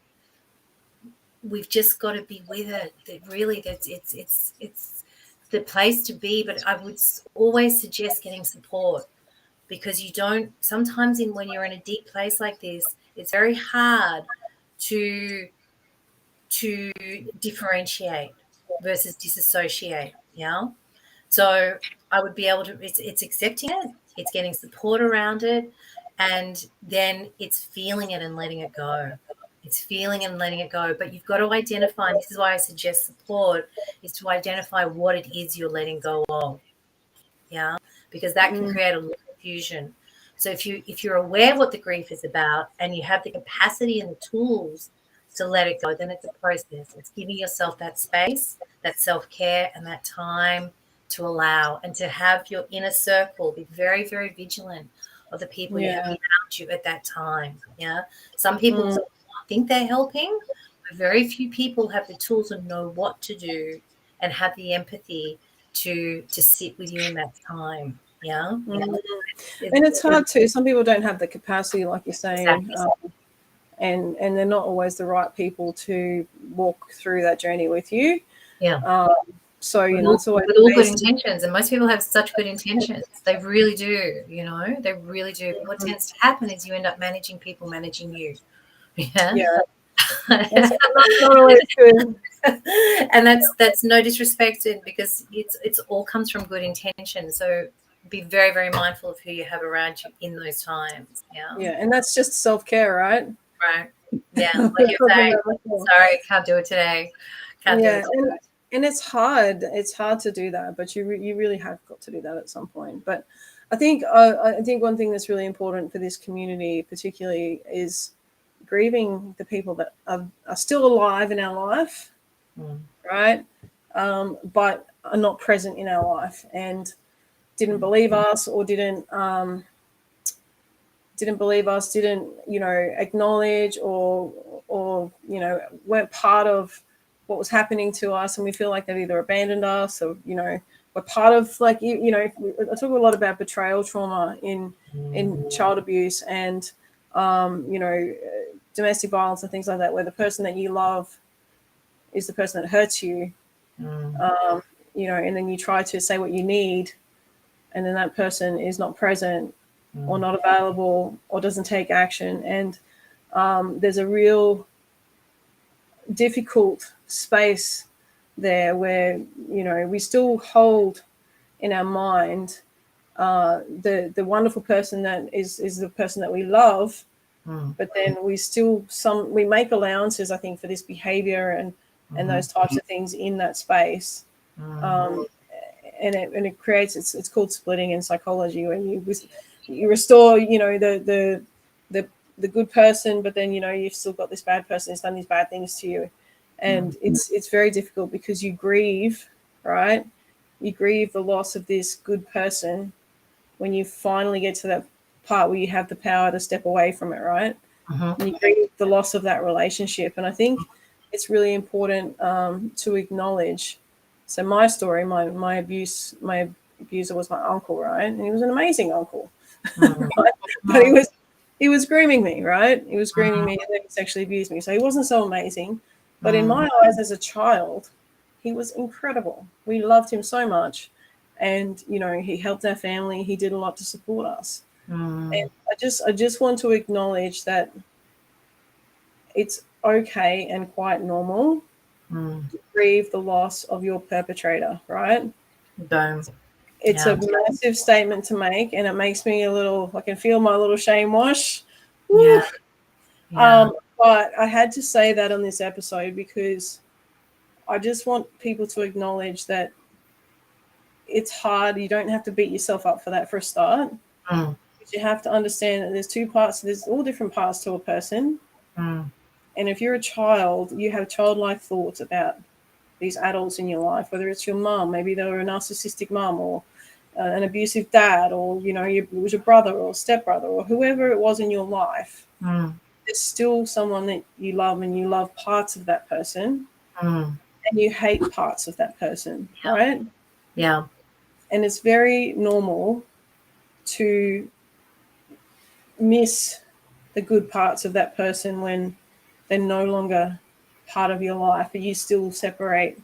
we've just got to be with it. That really, it's the place to be. But I would always suggest getting support, because you don't sometimes when you're in a deep place like this, it's very hard to differentiate versus disassociate. So I would be able to, it's accepting it, it's getting support around it, and then it's feeling it and letting it go. It's feeling and letting it go. But you've got to identify, and this is why I suggest support, is to identify what it is you're letting go of. Because that can create a lot of confusion. So if you're aware what the grief is about and you have the capacity and the tools to let it go, then it's a process. It's giving yourself that space, that self-care, and that time to allow, and to have your inner circle be very, very vigilant of the people you have around you at that time. Some people think they're helping, but very few people have the tools and know what to do and have the empathy to sit with you in that time. And it's hard too. Some people don't have the capacity, like you're saying. Exactly. And they're not always the right people to walk through that journey with you. So it's always with all good intentions, and most people have such good intentions. They really do. They really do. What tends to happen is you end up managing people managing you. That's not always good. And that's no disrespect, because it's all comes from good intention. So be very, very mindful of who you have around you in those times. And that's just self-care, right? Like you're saying, sorry, can't do it today. Can't do it today. And it's hard. It's hard to do that, but you really have got to do that at some point. But I think one thing that's really important for this community, particularly, is grieving the people that are still alive in our life, right? But are not present in our life and didn't believe us, or didn't believe us, didn't, acknowledge, or weren't part of what was happening to us, and we feel like they've either abandoned us, or we're part of, like, I talk a lot about betrayal trauma in child abuse, and domestic violence and things like that, where the person that you love is the person that hurts you, and then you try to say what you need, and then that person is not present or not available or doesn't take action. And there's a real difficult space there where, we still hold in our mind the wonderful person that is the person that we love, but then we make allowances, I think, for this behavior and those types of things in that space. And it creates, it's called splitting in psychology, where you restore, the good person, but then, you've still got this bad person who's done these bad things to you. And it's very difficult, because you grieve, right? You grieve the loss of this good person when you finally get to that part where you have the power to step away from it, right? And you grieve the loss of that relationship. And I think it's really important to acknowledge. So my story, my abuser was my uncle, right? And he was an amazing uncle. Right? But he was grooming me, right? He was grooming me, and then he sexually abused me. So he wasn't so amazing. But in my eyes as a child, he was incredible. We loved him so much. And, he helped our family. He did a lot to support us. And I just want to acknowledge that it's okay and quite normal to grieve the loss of your perpetrator, right? It's a massive statement to make, and it makes me I can feel my little shame wash. But I had to say that on this episode, because I just want people to acknowledge that it's hard. You don't have to beat yourself up for that for a start. But you have to understand that there's two parts. There's all different parts to a person. And if you're a child, you have childlike thoughts about these adults in your life, whether it's your mom, maybe they were a narcissistic mom, or an abusive dad, or, it was your brother or stepbrother, or whoever it was in your life. There's still someone that you love, and you love parts of that person, and you hate parts of that person, right? Yeah. And it's very normal to miss the good parts of that person when they're no longer part of your life, but you still separate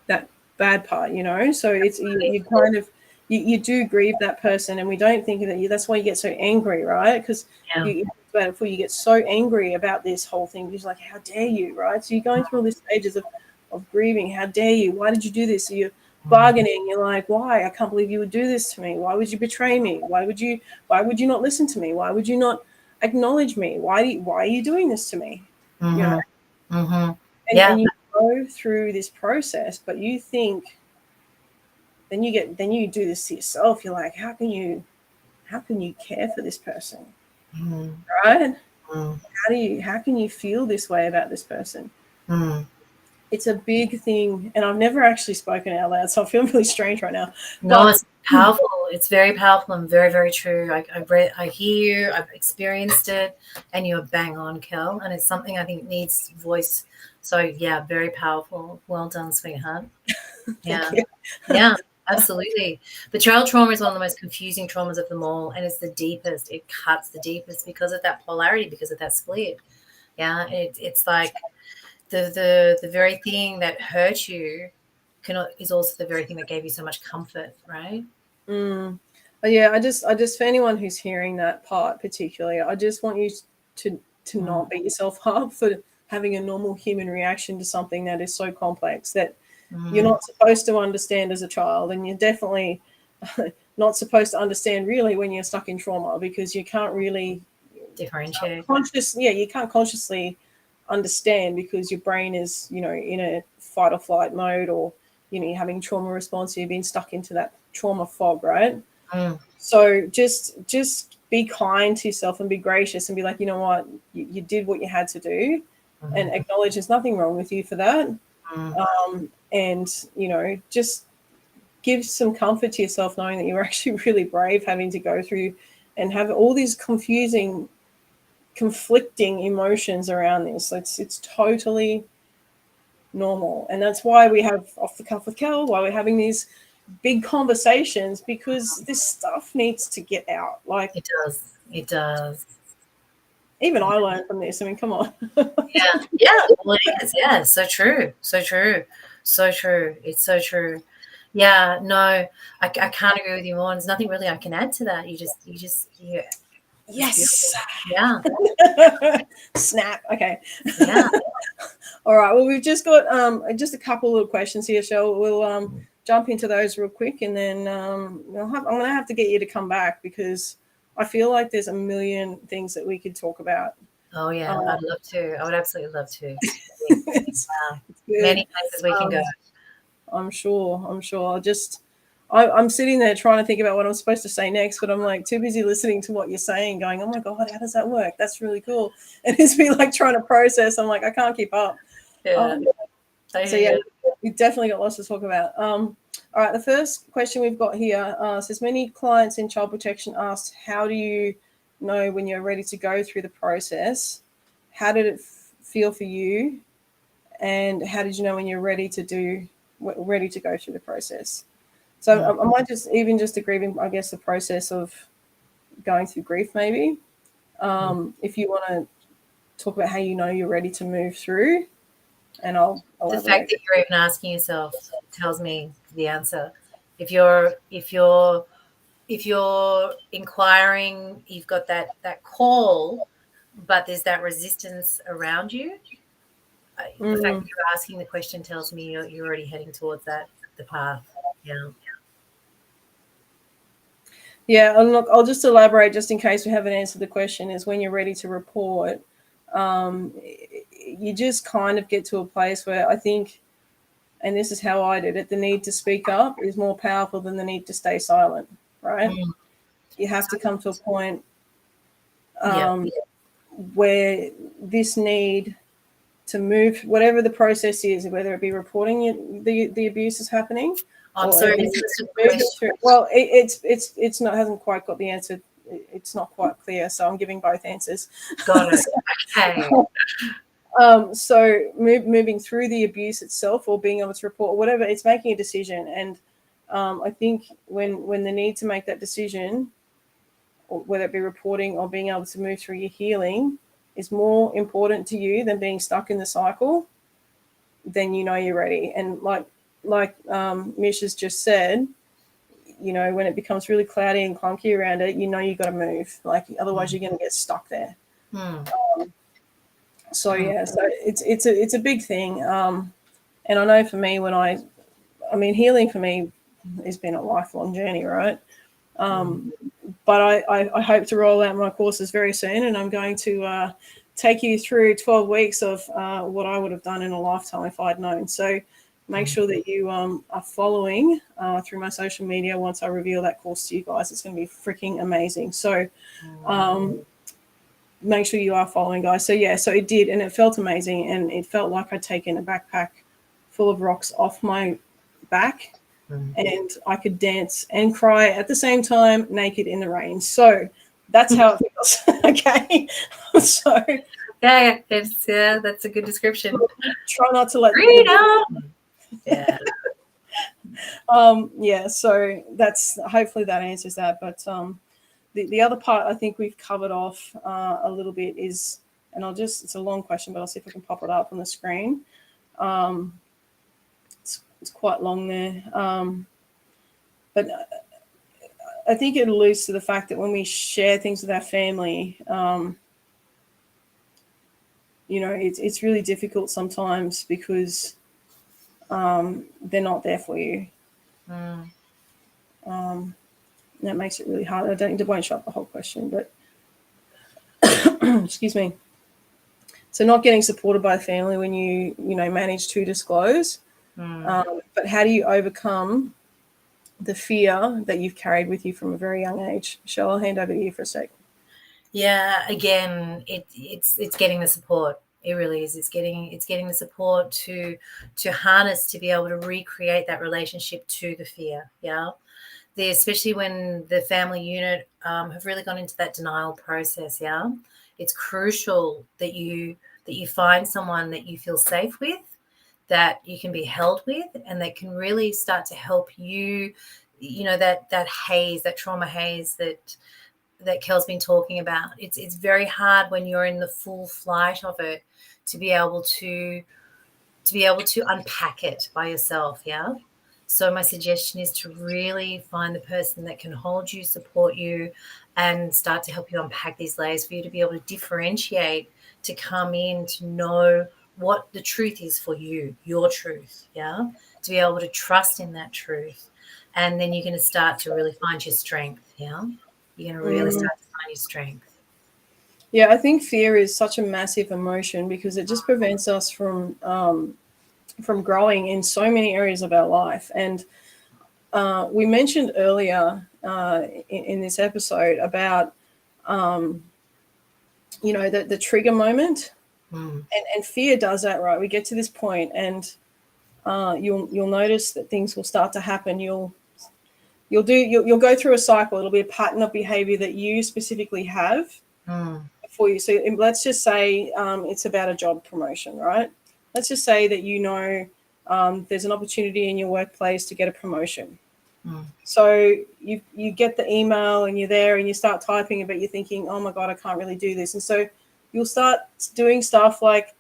that bad part, so it's you kind of you do grieve that person, and we don't think that that's why you get so angry, right? Because you about it before, you get so angry about this whole thing. You're like, how dare you, right? So you're going through all these stages of grieving. How dare you? Why did you do this? So you're bargaining. You're like, why? I can't believe you would do this to me. Why would you betray me? Why would you not listen to me? Why would you not acknowledge me? Why are you doing this to me? And you go through this process, but you think, then you do this to yourself. You're like, how can you care for this person, right? How can you feel this way about this person? It's a big thing, and I've never actually spoken out loud, so I feel really strange right now. No, it's powerful. It's very powerful and very, very true. I hear you. I've experienced it, and you're bang on, Kel. And it's something I think needs voice. So yeah, very powerful. Well done, sweetheart. Yeah, absolutely. Betrayal trauma is one of the most confusing traumas of them all, and it's the deepest. It cuts the deepest because of that polarity, because of that split. Yeah, it's like the very thing that hurt you is also the very thing that gave you so much comfort, right? But yeah, I just for anyone who's hearing that part particularly, I just want you to not beat yourself up for having a normal human reaction to something that is so complex that you're not supposed to understand as a child, and you're definitely not supposed to understand really when you're stuck in trauma, because you can't really differentiate. You can't consciously understand, because your brain is, in a fight or flight mode, or, you're having trauma response, you've been stuck into that trauma fog, right? So just be kind to yourself and be gracious and be like, you know what, you did what you had to do, and acknowledge there's nothing wrong with you for that. And, you know, just give some comfort to yourself knowing that you're actually really brave having to go through and have all these confusing, conflicting emotions around this. It's totally normal. And that's why we have Off the Cuff with Kel, why we're having these big conversations, because this stuff needs to get out. Like, it does. Even I learned from this. I mean, come on. Yeah, well, it is. Yeah, so true. It's so true. Yeah, no, I can't agree with you more. There's nothing really I can add to that. Yeah. Yes. Yeah. Snap. Okay. Yeah. All right. Well, we've just got just a couple of questions here, so we'll jump into those real quick, and then I'm going to have to get you to come back, because I feel like there's a million things that we could talk about. Oh yeah, I'd love to. I would absolutely love to. It's many places we can go. I'm sure. I'm sitting there trying to think about what I'm supposed to say next, but I'm like too busy listening to what you're saying, going, oh my God, how does that work? That's really cool. And it's me like trying to process. I'm like, I can't keep up. Yeah. So yeah, we definitely got lots to talk about. All right, the first question we've got here says, many clients in child protection asked, how do you know when you're ready to go through the process? How did it feel for you? And how did you know when you're ready to go through the process? So I might just a grieving, I guess, the process of going through grief, maybe. If you want to talk about how you know you're ready to move through, and I'll the fact that you're even asking yourself tells me the answer. If you're inquiring, you've got that call, but there's that resistance around you. The fact that you're asking the question tells me you're already heading towards the path. Yeah. Yeah, and look, I'll just elaborate just in case we haven't answered the question, is when you're ready to report, you just kind of get to a place where I think, and this is how I did it, the need to speak up is more powerful than the need to stay silent, right? You have to come to a point where this need to move, whatever the process is, whether it be reporting the abuse is happening. I'm sorry. Well, it's not, hasn't quite got the answer. It's not quite clear, so I'm giving both answers. Got it. Okay. So moving through the abuse itself, or being able to report, or whatever, it's making a decision. And I think when the need to make that decision, or whether it be reporting or being able to move through your healing, is more important to you than being stuck in the cycle, then you know you're ready. And like Mish has just said, you know, when it becomes really cloudy and clunky around it, you know you got to move. Like, otherwise you're going to get stuck there. So it's a big thing. And I know for me, healing for me has been a lifelong journey, right? But I hope to roll out my courses very soon, and I'm going to take you through 12 weeks of what I would have done in a lifetime if I'd known. So make sure that you are following through my social media once I reveal that course to you guys. It's going to be freaking amazing. So make sure you are following, guys. So yeah, so it did, and it felt amazing, and it felt like I'd taken a backpack full of rocks off my back, and I could dance and cry at the same time, naked in the rain. So that's how it feels. Okay. So yeah, that's a good description. Try not to let freedom. Yeah. Yeah, so that's, hopefully that answers that. But the other part I think we've covered off a little bit is, and it's a long question, but I'll see if I can pop it up on the screen. It's quite long there. But I think it alludes to the fact that when we share things with our family, you know, it's really difficult sometimes because they're not there for you. That makes it really hard. It won't show up the whole question, but excuse me. So not getting supported by family when you manage to disclose. But how do you overcome the fear that you've carried with you from a very young age? Michelle, I'll hand over to you for a sec. Yeah, again, it's getting the support. It really is. It's getting the support to harness, to be able to recreate that relationship to the fear. Yeah, especially when the family unit have really gone into that denial process. Yeah, it's crucial that you find someone that you feel safe with, that you can be held with, and that can really start to help you. You know, that haze, that trauma haze that Kel's been talking about. It's very hard when you're in the full flight of it to be able to unpack it by yourself. Yeah. So my suggestion is to really find the person that can hold you, support you, and start to help you unpack these layers for you to be able to differentiate, to come in, to know what the truth is for you, your truth. Yeah. To be able to trust in that truth. And then you're going to start to really find your strength. Yeah. You're going to really start to find your strength. Yeah, I think fear is such a massive emotion because it just prevents us from growing in so many areas of our life. And we mentioned earlier in this episode about the trigger moment, and fear does that, right? We get to this point, and you'll notice that things will start to happen. You'll go through a cycle. It'll be a pattern of behavior that you specifically have for you. So let's just say it's about a job promotion, right? Let's just say that there's an opportunity in your workplace to get a promotion. So you get the email and you're there and you start typing, but you're thinking, oh my God, I can't really do this. And so you'll start doing stuff like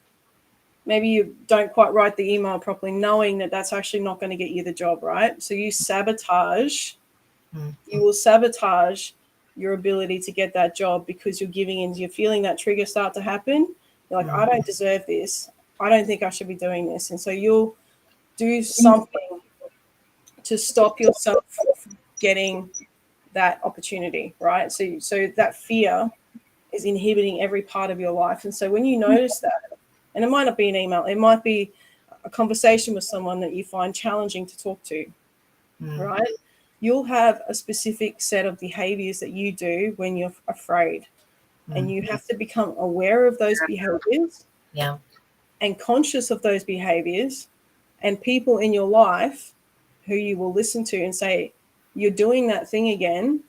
maybe you don't quite write the email properly, knowing that that's actually not going to get you the job, right? So you will sabotage your ability to get that job because you're giving in, you're feeling that trigger start to happen. You're like, I don't deserve this. I don't think I should be doing this. And so you'll do something to stop yourself from getting that opportunity, right? So that fear is inhibiting every part of your life. And so when you notice that, and it might not be an email, it might be a conversation with someone that you find challenging to talk to, right? You'll have a specific set of behaviors that you do when you're afraid. And you have to become aware of those behaviors and conscious of those behaviors, and people in your life who you will listen to and say, you're doing that thing again.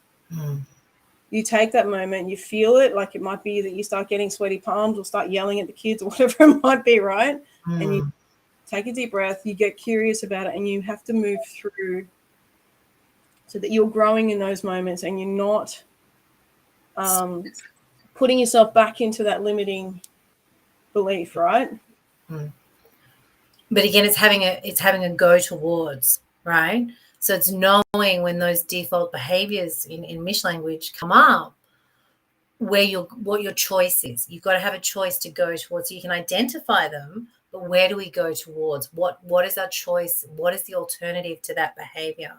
You take that moment, you feel it, like it might be that you start getting sweaty palms or start yelling at the kids or whatever it might be, right? And you take a deep breath, you get curious about it, and you have to move through so that you're growing in those moments and you're not putting yourself back into that limiting belief, right? But again, it's having a go towards, right? So it's knowing when those default behaviors in Mish language come up, what your choice is. You've got to have a choice to go towards. So you can identify them, but where do we go towards? What is our choice? What is the alternative to that behavior?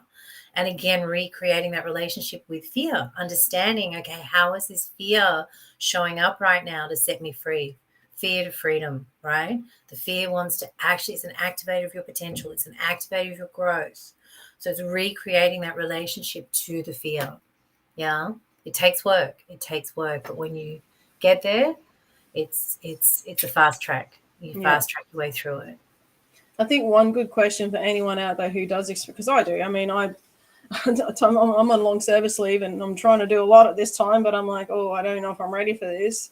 And again, recreating that relationship with fear, understanding, okay, how is this fear showing up right now to set me free? Fear to freedom, right? The fear wants to it's an activator of your potential. It's an activator of your growth. So it's recreating that relationship to the fear. Yeah. It takes work. But when you get there, it's a fast track. You fast track your way through it. I think one good question for anyone out there who does this, because I do. I mean, I'm on long service leave and I'm trying to do a lot at this time, but I'm like, oh, I don't know if I'm ready for this.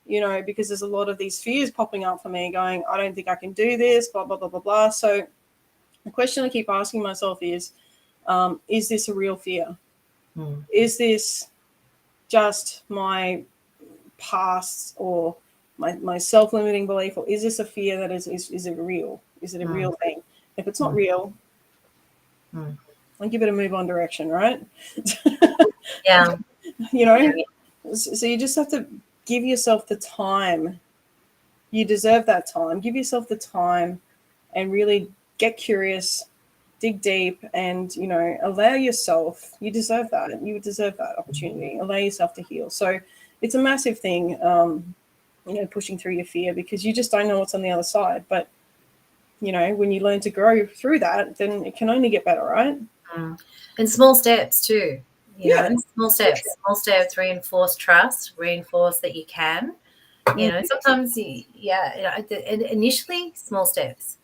Because there's a lot of these fears popping up for me going, I don't think I can do this, blah, blah, blah, blah, blah. So the question I keep asking myself is this a real fear? Is this just my past or my self-limiting belief, or is this a fear that is it real? Is it a real thing? If it's not real, I'll give it a move on direction, right? Yeah. So you just have to give yourself the time. You deserve that time. Give yourself the time and really get curious, dig deep, and, allow yourself. You deserve that. You deserve that opportunity. Allow yourself to heal. So it's a massive thing, pushing through your fear, because you just don't know what's on the other side. But, when you learn to grow through that, then it can only get better, right? And small steps too. You know, small steps reinforce trust, reinforce that you can. You know, sometimes, initially small steps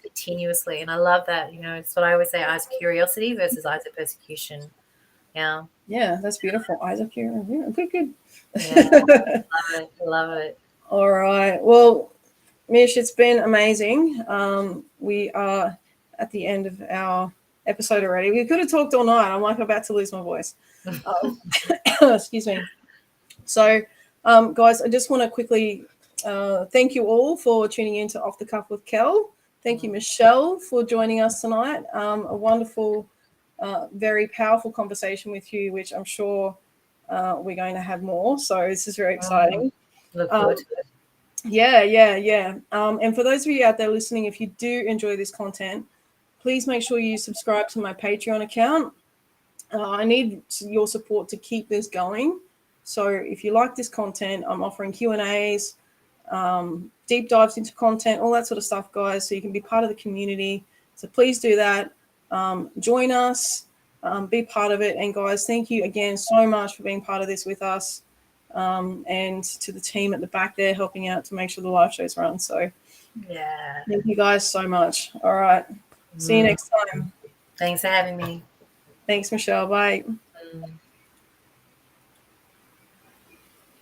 continuously. And I love that, you know, it's what I always say, eyes of curiosity versus eyes of persecution. Yeah. Yeah, that's beautiful. Eyes of curiosity. Yeah, good. Yeah, love it. All right. Well, Mish, it's been amazing. We are at the end of our episode already. We could have talked all night. I'm like about to lose my voice. Excuse me. So, guys, I just want to quickly thank you all for tuning in to Off the Cuff with Kel. Thank you, Michelle, for joining us tonight. A wonderful, very powerful conversation with you, which I'm sure we're going to have more. So this is very exciting. Look forward to it. Yeah. And for those of you out there listening, if you do enjoy this content, please make sure you subscribe to my Patreon account. I need your support to keep this going. So if you like this content, I'm offering Q&As, deep dives into content, all that sort of stuff, guys, so you can be part of the community. So please do that. Join us, be part of it. And guys, thank you again so much for being part of this with us. And to the team at the back there helping out to make sure the live shows run. So yeah, thank you guys so much. All right. See you next time. Thanks for having me. Thanks, Michelle. Bye.